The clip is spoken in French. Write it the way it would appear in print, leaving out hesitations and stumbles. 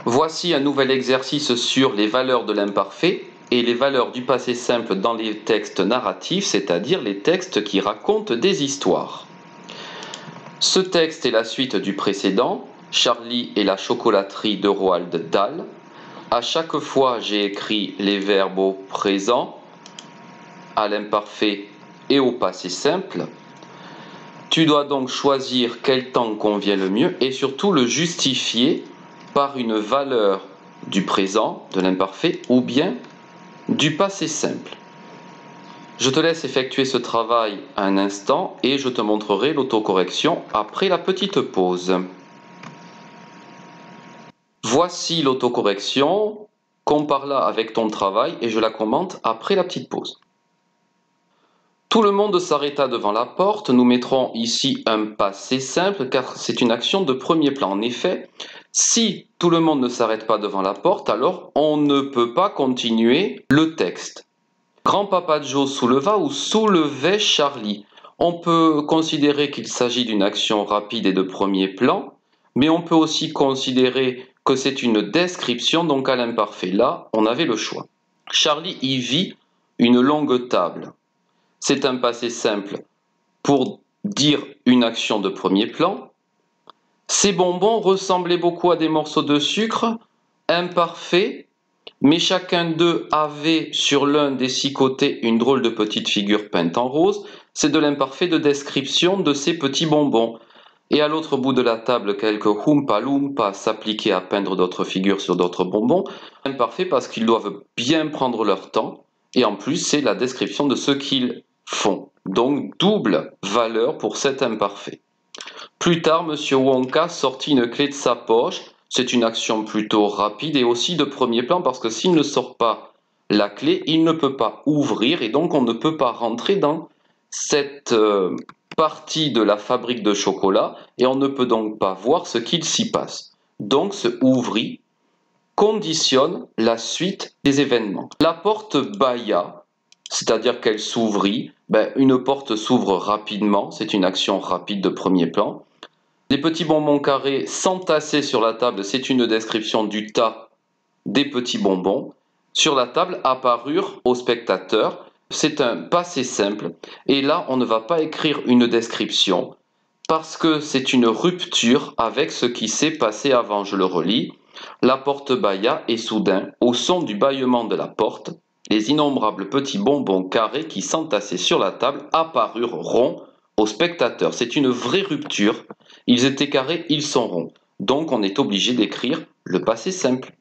Voici un nouvel exercice sur les valeurs de l'imparfait et les valeurs du passé simple dans les textes narratifs, c'est-à-dire les textes qui racontent des histoires. Ce texte est la suite du précédent, Charlie et la chocolaterie de Roald Dahl. À chaque fois, j'ai écrit les verbes au présent, à l'imparfait et au passé simple. Tu dois donc choisir quel temps convient le mieux et surtout le justifier par une valeur du présent, de l'imparfait, ou bien du passé simple. Je te laisse effectuer ce travail un instant et je te montrerai l'autocorrection après la petite pause. Voici l'autocorrection, compare-la avec ton travail et je la commente après la petite pause. Tout le monde s'arrêta devant la porte. Nous mettrons ici un passé simple car c'est une action de premier plan. En effet, si tout le monde ne s'arrête pas devant la porte, alors on ne peut pas continuer le texte. Grand-papa Joe souleva ou soulevait Charlie. On peut considérer qu'il s'agit d'une action rapide et de premier plan, mais on peut aussi considérer que c'est une description, donc à l'imparfait. Là, on avait le choix. Charlie y vit une longue table. C'est un passé simple pour dire une action de premier plan. Ces bonbons ressemblaient beaucoup à des morceaux de sucre, imparfaits, mais chacun d'eux avait sur l'un des 6 côtés une drôle de petite figure peinte en rose. C'est de l'imparfait de description de ces petits bonbons. Et à l'autre bout de la table, quelques Oompa Loompa s'appliquaient à peindre d'autres figures sur d'autres bonbons. Imparfait parce qu'ils doivent bien prendre leur temps. Et en plus, c'est la description de ce qu'ils font. Donc, double valeur pour cet imparfait. Plus tard, M. Wonka sortit une clé de sa poche. C'est une action plutôt rapide et aussi de premier plan parce que s'il ne sort pas la clé, il ne peut pas ouvrir et donc on ne peut pas rentrer dans cette partie de la fabrique de chocolat et on ne peut donc pas voir ce qu'il s'y passe. Donc ce ouvrit conditionne la suite des événements. La porte bâilla, c'est-à-dire qu'elle s'ouvrit. Une porte s'ouvre rapidement, c'est une action rapide de premier plan. Les petits bonbons carrés s'entassaient sur la table, c'est une description du tas des petits bonbons. Sur la table apparurent aux spectateurs. C'est un passé simple. Et là, on ne va pas écrire une description parce que c'est une rupture avec ce qui s'est passé avant. Je le relis. La porte bâilla et soudain, au son du bâillement de la porte, les innombrables petits bonbons carrés qui s'entassaient sur la table apparurent ronds aux spectateurs. C'est une vraie rupture. Ils étaient carrés, ils sont ronds. Donc on est obligé d'écrire le passé simple.